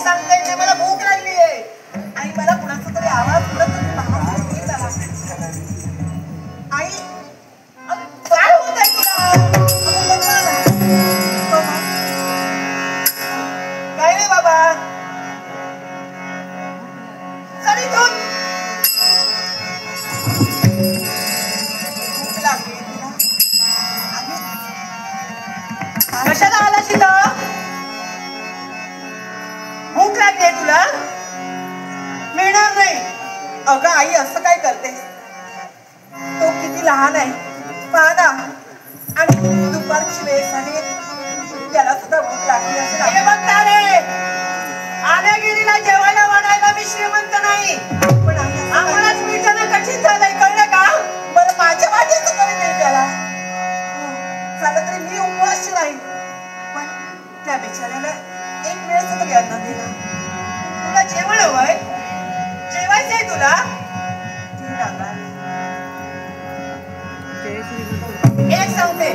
सांगते की मला भूक लागली आहे आणि मला कुणाचा तरी आवाज आई काय होत आहे तुला? काय रे बाबा चल इथून. भूक लागली तुला? कशाला आला तिथं? भूक लागली तुला? मिळणार नाही. अगं आई असं काय करते? तो किती लहान आहे पहा ना. आणि दुपारची वेळ झाली त्याला सुद्धा भूक लागली असेल. हे बघता रे आल्यागिरीला जेवायला वाढायला मी श्रीमंत नाही पण आम्हालाच मिळणं कठीण झालंय कळलं का? बरं माझ्या वाटेचं तरी नाही त्याला झालं तरी मी उपवासची नाही पण त्या बिचाऱ्याला एक वेळेस तरी अन्न दिलं. तुला जेवण हवंय? जेवायचंय तुला? एक सांगते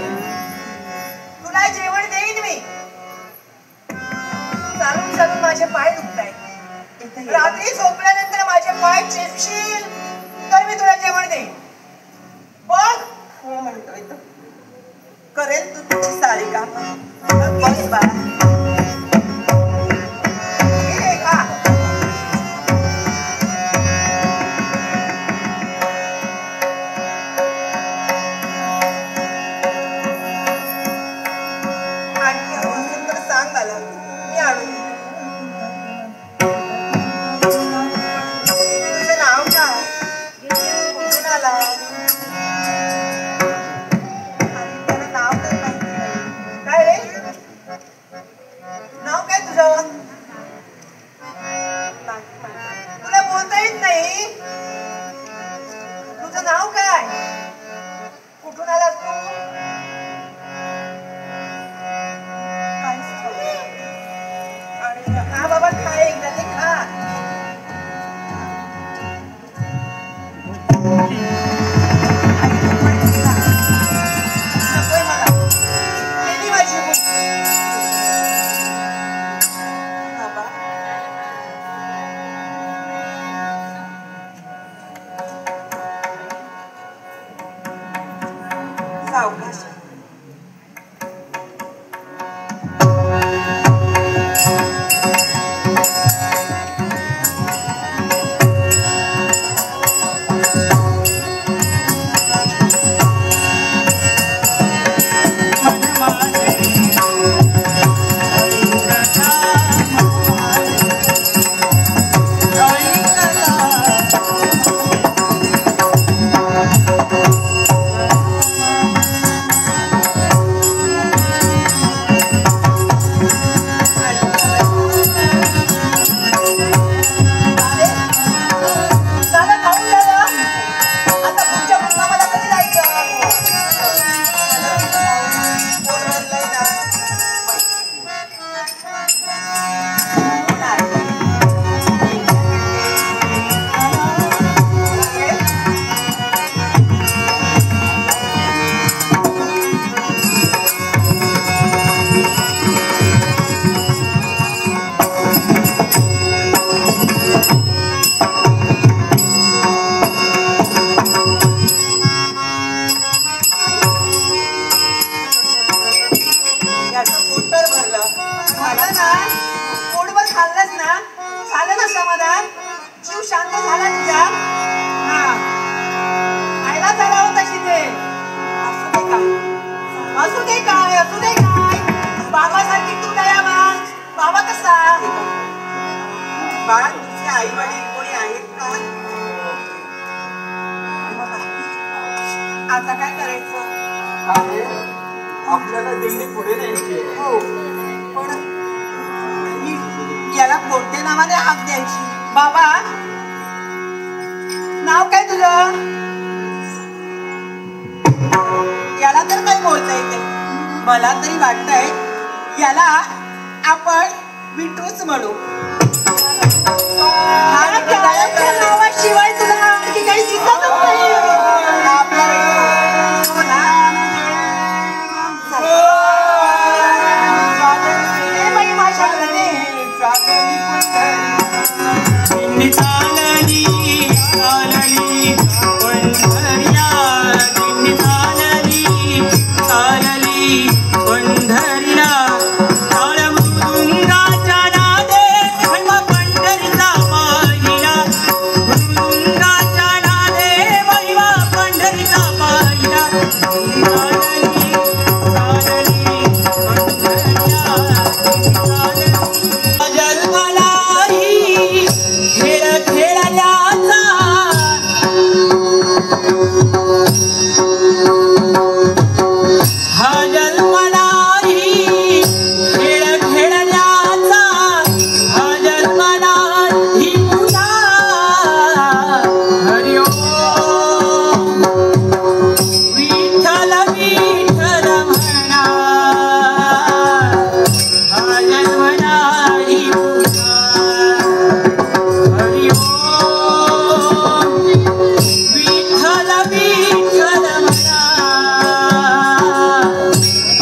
तुला जेवण देईन मी. चालून चालून माझे पाय दुखतायत. रात्री झोपल्यानंतर माझे पाय चेपशील तर मी तुला जेवण देईन. बघ हो म्हणतोय तो करेल तू तुझी सारी काम. बस बाळा आता काय करायचं? आपल्याला दिंडी पुढे न्यायची. हो पण याला कोणत्या नावाने हाक द्यायची? बाबा नाव काय तुझं? याला तर काही बोलता येते. मला तरी वाटतंय याला आपण विठूच म्हणू. नावाशिवाय तुला आणखी काही दिसतच नाही. माझ्या दिंडी चालली चालली पंढरीला दिंडी चालली चालली पंढरीला टाळ मृदुंगाच्या नादे महिमा पंढरीचा पाहिला मृदुंगाच्या नादे महिमा पंढरीचा पाहिला दिंडी चालली चालली पंढरीला जन्मलाही खेळ खेळण्याचा हा जन्मलाही खेळ खेळण्याचा हा जन्मलाही पुन्हा हरि ओम विठ्ठल विठ्ठल म्हणा हा जन्मलाही हरि ओम विठ्ठल विठ्ठल म्हणा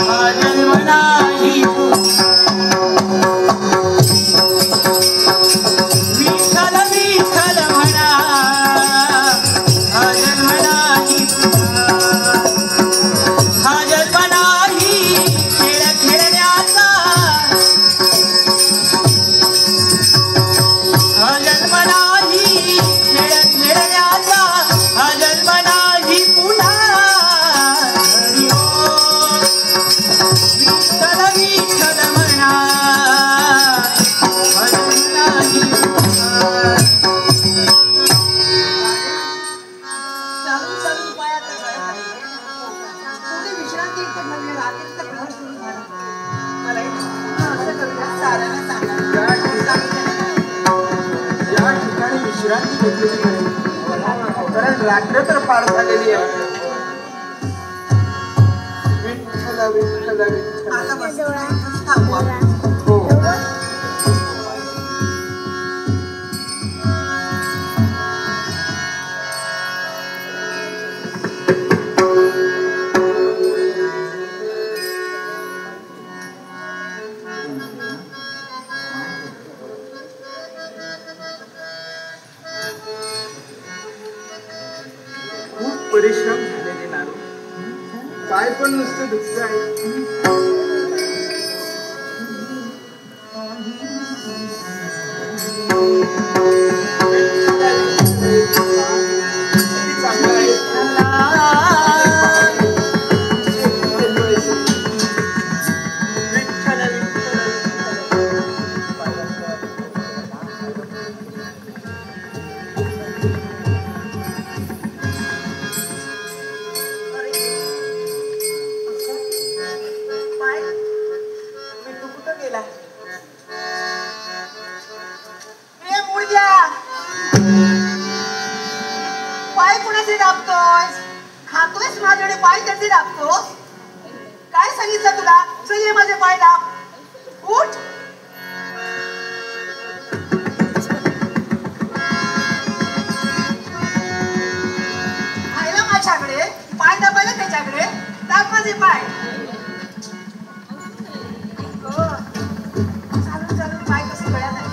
हा जन्मलाही विठ्ठल विठ्ठल म्हणा हा जन्मलाही हा जन्मलाही खेळ खेळण्याचा हा जन्मलाही खेळ खेळण्याचा हा जन्मलाही पुन्हा हरि ओम विठ्ठल विठ्ठल म्हणा हा जन्मलाही पुन्हा चालून चालून पायात थोडी विश्रांती इथे म्हणजे रात्रीचं घर सुरू झालं. मला असं करूया, साऱ्यांना सांगा. या ठिकाणी विश्रांती घेतलेली नाही कारण रात्र तर पार झालेली आहे. विठ्ठल विठ्ठल विठ्ठल. आता बस थांबवा. हो खूप परिश्रम झालेले नारू काय पण नुसतं दुःख आहे. किती चांगलं आहे. विठ्ठल पाय विठू कुठं गेला? ए मुडद्या, पाय कुणाचे दाबतोयस? खातोयस माझ्याकडे पाय त्याचे दाबतोस? काय सांगितलं तुला? चल ये माझे पाय दाब. उठ. खायला माझ्याकडे, पाय दाबायला त्याच्याकडे. दाब माझे पाय. चालून चालून पाय कसे गळ्यात आले.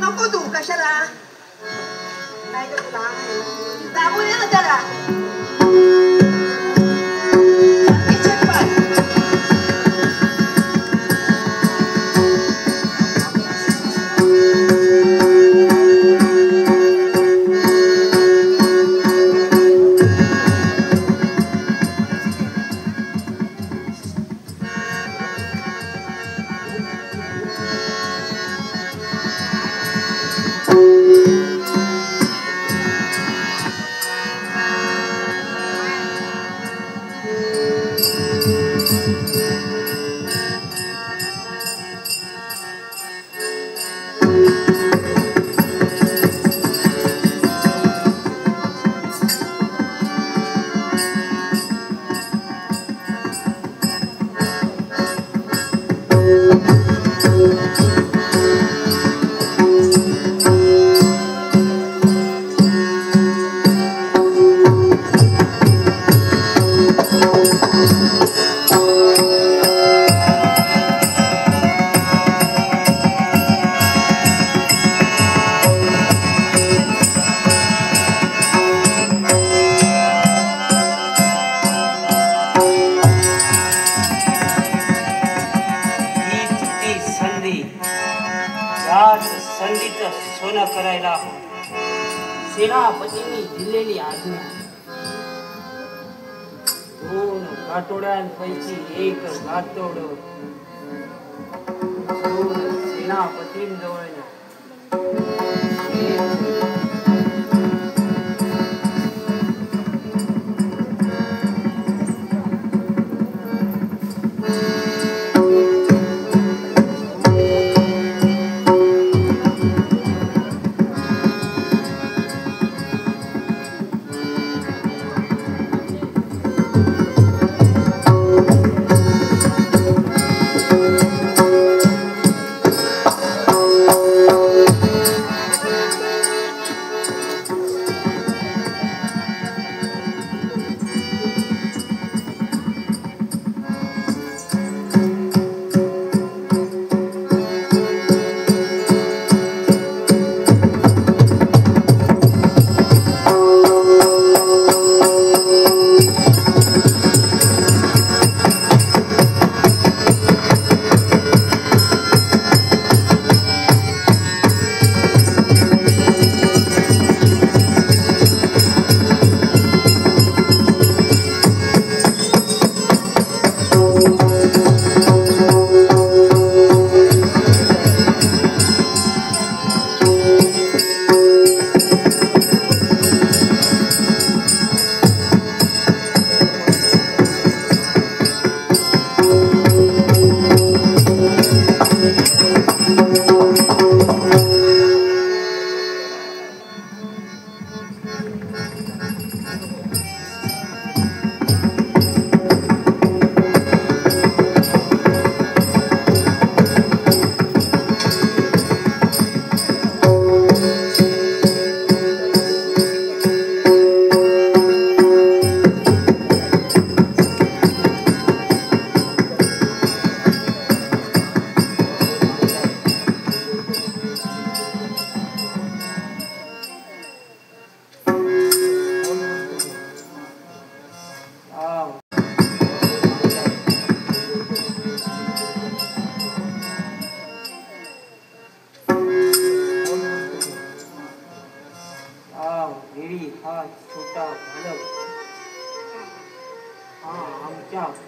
नको तू कशाला? नाही का तुला दाबून ये ना त्याला. इच्छेत पाय. याच संधीचं सोनं करायला सेनापतींनी दिलेली आज्ञा. 2 काटोड्यांपैकी एक कातोड सेनापतींजवळ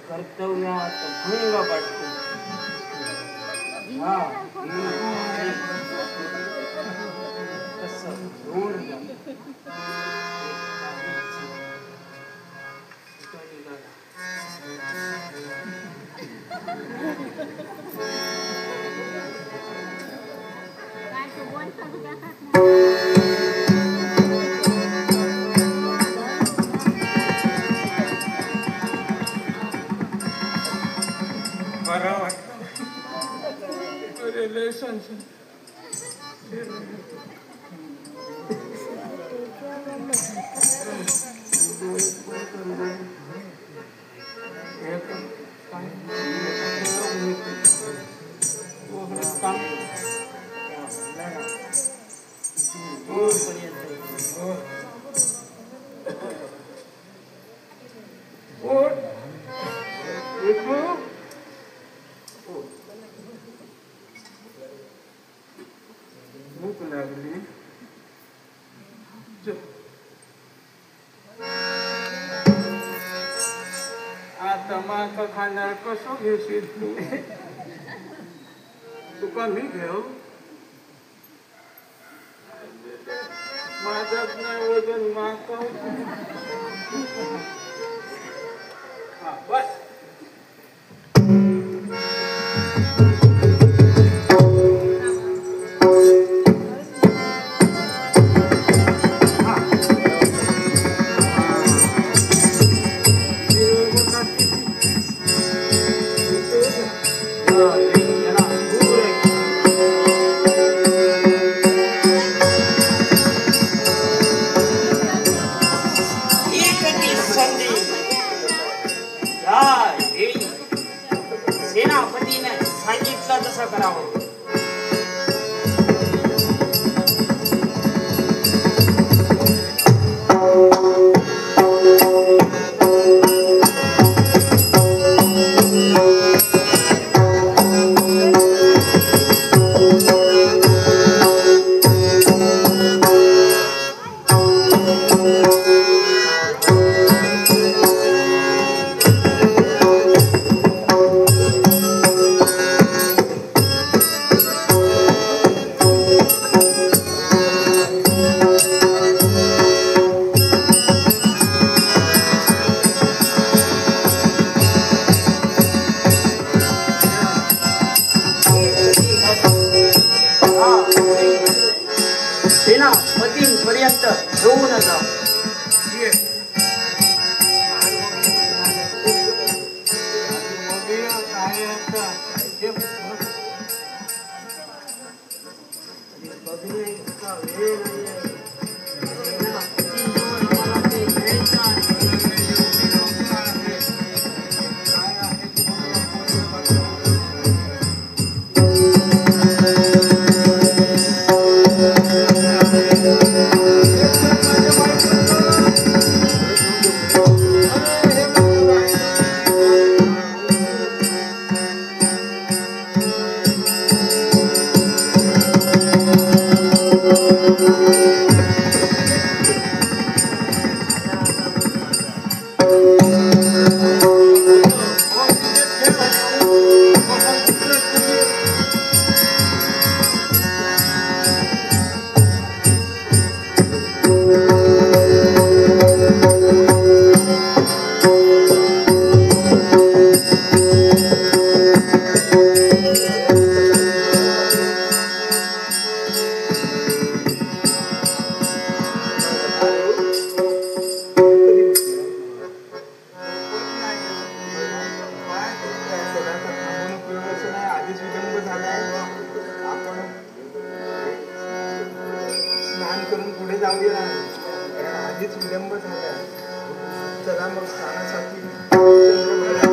कर्तव्यात भंग पडतो. कसं दूर भूक लागली. आता माका खाणार कसं घेशील तू? तुका मी घेऊ? माझाच नाही वजन माका. बस सेनापतीने सांगितलं तसं करावं. कष्ट घेऊ नका. ये. काय आता हे बघणे इतका वेळ नाहीये. आधीच विलंब झाला. चला मग स्नानासाठी निघूया.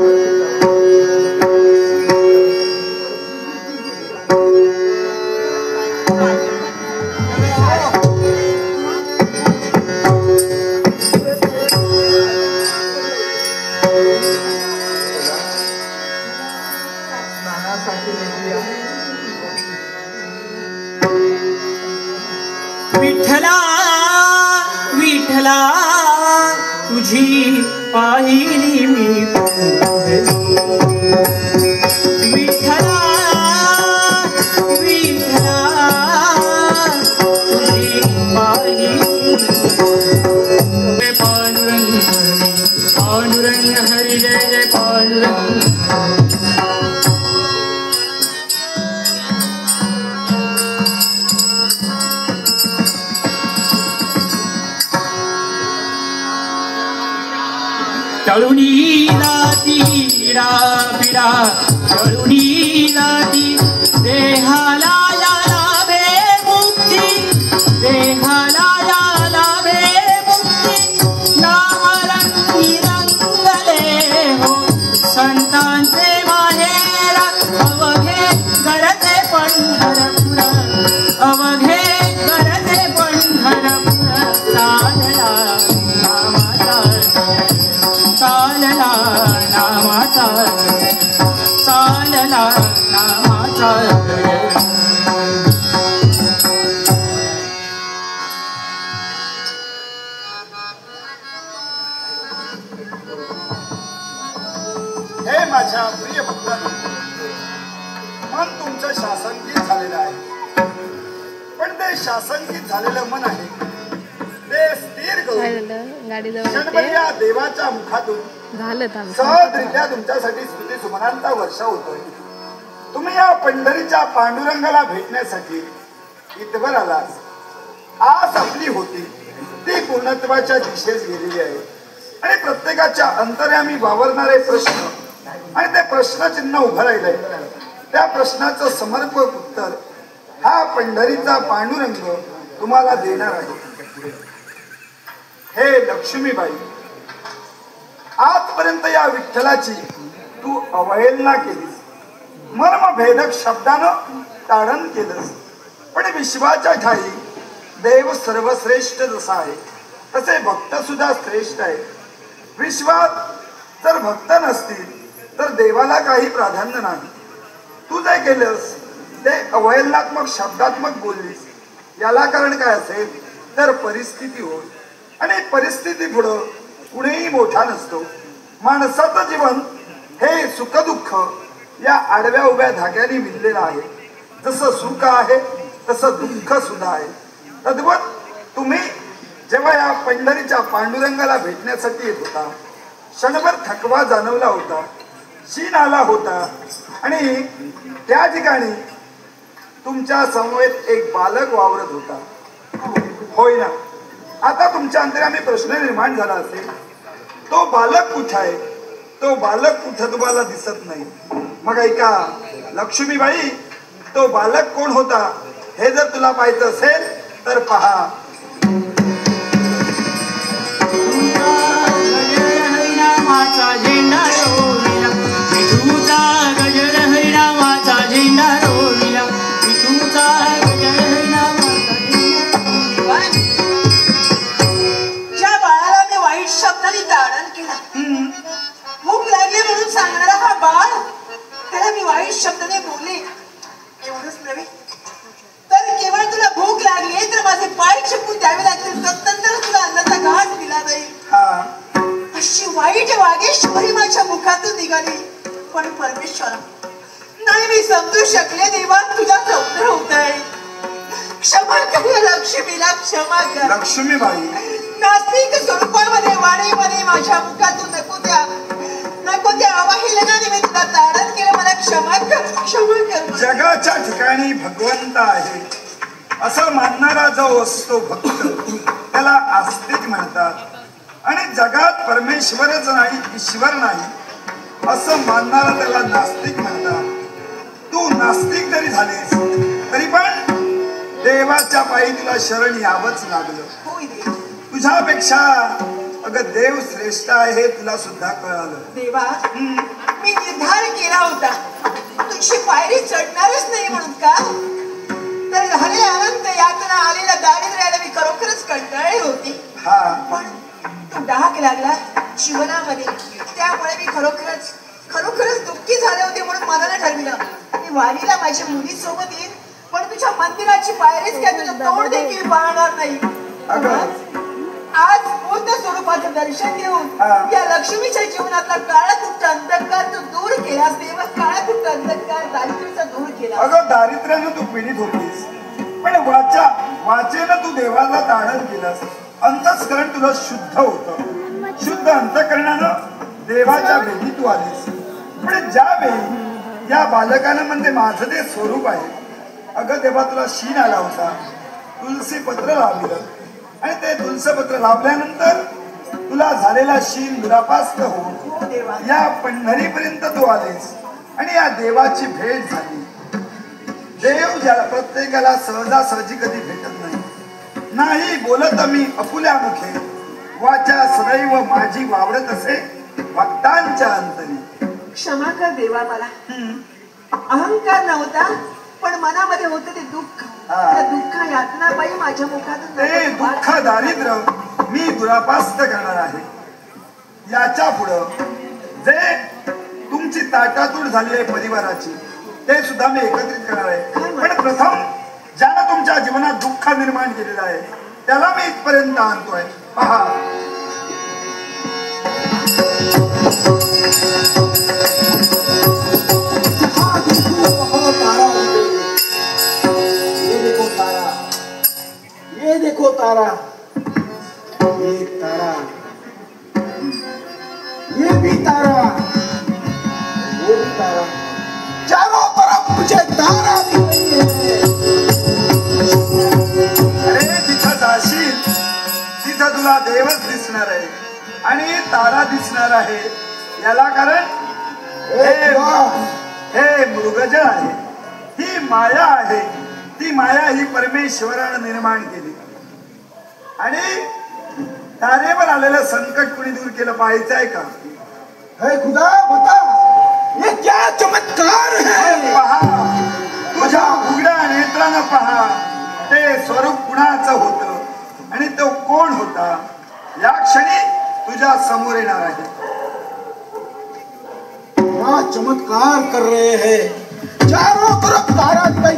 विठ्ठला विठ्ठला तुझी पाहिली मी विठ्ठला विठ्ठला तुझी पाहिली जय पांडुरंग पांडुरंग हरी जय जय पांडुरंग. तळुणी जाती पिडा पिडा तळुणी जाती देहाला या लाभे मुक्ती देहाला या लाभे मुक्ती नामरंगी रंगले हो संतांचे माहेर अवघे गरजे पंढरपूर अवघे गरजे पंढरपूर चालला नामाचा चालला नामाचा चालला नामाचा. हे माझ्या प्रिय भक्तांनो, मन तुमचं शासनगीत झालेलं आहे. पण ते शासनगीत झालेलं मन आहे ते स्थिर करून क्षणभर या देवाच्या मुखातून सहजरित्या तुमच्यासाठी स्तुती सुमनांचा वर्षा होतोय. तुम्ही या पंढरीच्या पांडुरंगाला भेटण्यासाठी इथवर आलास. आस आपली होती ती पूर्णत्वाच्या दिशेस गेलेली आहे आणि प्रत्येकाच्या अंतर्यामी वावरणारे प्रश्न आणि ते प्रश्नचिन्ह उभं राहिलंय. त्या प्रश्नाचं समर्पक उत्तर हा पंढरीचा पांडुरंग तुम्हाला देणार आहे. हे लक्ष्मीबाई, आजपर्यंत या विठ्ठलाची तू अवहेलना केलीस, मर्मभेदक शब्दानं ताडण केलंस. पण विश्वाच्या ठाई देव सर्वश्रेष्ठ जसा आहे तसे भक्त सुद्धा श्रेष्ठ आहे. विश्वात जर भक्त नसतील तर देवाला काही प्राधान्य नाही. तू जे केलंस ते अवहेलनात्मक शब्दात्मक बोललीस. याला कारण काय असेल तर परिस्थिती होय आणि परिस्थिती पुढं कुणीही मोठा नसतो. माणसाचं जीवन हे सुखदुःख या आडव्या उभ्या धाग्याने विणलेलं आहे. जसं सुख आहे तसं दुःख सुद्धा आहे. तद्वत तुम्ही जेव्हा या पंढरीच्या पांडुरंगाला भेटण्यासाठी येत होता, क्षणभर थकवा जाणवला होता, शीण आला होता आणि त्या ठिकाणी तुमच्या समवेत एक बालक वावरत होता. होय ना, आता तुमच्या अंतराने प्रश्न निर्माण झाला असेल, तो बालक कुठे आहे? तो बालक कुठं तुम्हाला दिसत नाही. मग ऐका लक्ष्मीबाई, तो बालक कोण होता हे जर तुला पाहायचं असेल तर पहा. हरिनामाचा झेंडा रोविला, विठूचा गजर हरिनामाचा झेंडा रोविला, विठूचा गजर हरिनामाचा झेंडा रोविला. ज्या बाळाला मी वाईट शब्दाने ताडण केलं, भूक लागली म्हणून सांगणारा हा बाळ, त्याला मी वाईट शब्दाने बोलले एवढंच नव्हे तर केवळ तुला भूक लागली तर माझे पाय चिपून द्यावे लागतील, तदनंतर तुला अन्नाचा घास दिला जाईल. अशी वाईट वागेश्वरी माझ्या मुखातून निघाली. पण परमेश्वरा, नाही मी समजू शकले. देवा, तुझा सौंदर्य होत आहे. क्षमा कर लक्ष्मीला, क्षमा कर. लक्ष्मीबाई, नास्तिक स्वरूपामध्ये वाणीमध्ये माझ्या मुखातून नको त्या अवहेलनाने मी तुला ताडण केलं. मला क्षमा कर, क्षमा कर. जगाच्या ठिकाणी भगवंत आहे असं मानणारा जो असतो भक्त, त्याला आस्तिक म्हणतात. आणि जगात परमेश्वरच नाही, ईश्वर नाही असं मानणारा त्याला नास्तिक म्हणतात. तू नास्तिक जरी झालीस तरी पण देवाच्या पायी तुला शरण यावंच लागलं. होय देव. तुझ्यापेक्षा अगं देव श्रेष्ठ आहे हे तुला सुद्धा कळालं. देवा, मी निर्धार केला होता तुझी पायरी चढणारच नाही म्हणून. का तर झाले अनंत यातना आलेल्या दारिद्र्याला मी खरोखरच कंटाळली होती. पण तो डाक लागला जीवनामध्ये, त्यामुळे मी खरोखरच दुःखी झाले होते. म्हणून मनाला ठरविलं मी वारीला माझ्या मुली सोबत येईन, पण तुझ्या मंदिराची पायरीच काय तुझं तोंड देखील पाहणार नाही. आज पूर्ण स्वरूपाचं दर्शन घेऊन या लक्ष्मीच्या जीवनातला काळाकुट्ट अंधकार तू दूर केलास. देवा, काळाकुट्ट अंधकार दारिद्र्याचा दूर केला. अगं दारिद्र्यानं तू पीडित होतीस, पण वाचेनं तू देवाला ताडण केलास. अंतःस्करण तुला शुद्ध होतं. शुद्ध अंतःकरणानं देवाच्या वेदी तू आलीस. पण ज्या वेळी या बालकानं म्हणजे माझं ते स्वरूप आहे, अगं देवा तुला शीन आला होता, तुलसी पत्र लावलं आणि ते तुलसी पत्र लावल्यानंतर तुला झालेला शीन दुरापास्त होऊन या पंढरीपर्यंत तू आलीस आणि या देवाची भेट झाली. देव ज्याला प्रत्येकाला सहजासहजी कधी भेटत नाही बोलत मी अपुल्या मुखे, वाचा सदैव माझी वावरत असे भक्तांच्या अंतरी. क्षमा कर देवा, मला अहंकार नव्हता पण मनामध्ये होतं ते दुःख. त्या दुःख यातनाबाई माझ्या मुखातून ते दुःख दारिद्र्य मी दुरापास्त करणार आहे. याच्या पुढं जे तुमची ताटातूट झाली आहे परिवाराची, ते सुद्धा मी एकत्रित करणार आहे. पण प्रथम ज्याला तुमच्या जीवनात दुःख निर्माण केलेलं आहे त्याला मी इथपर्यंत आणतोय. पहा, ये देखो तारा, ये तारा, ये भी तारा, वो भी तारा, चारों तरफ मुझे तारा दिख रही है. अरे तिथं जाशील तिथं तुला देवच दिसणार आहे आणि तारा दिसणार आहे. याला कारण हे मृगजळ आहे, ही माया आहे. ती माया ही परमेश्वरानं निर्माण केली आणि तारेवर आलेलं संकट कुणी दूर केलं पाहायचं आहे का? है खुदा, बता ये क्या चमत्कार है. पहा, तुझ्या उघड्या नेत्रानं पहा, ते स्वरूप कुणाचं होतं आणि तो कोण होता या क्षणी तुझ्या समोर येणार आहे. क्या चमत्कार कर रहे हैं. चारों तरफ तारा दिखाई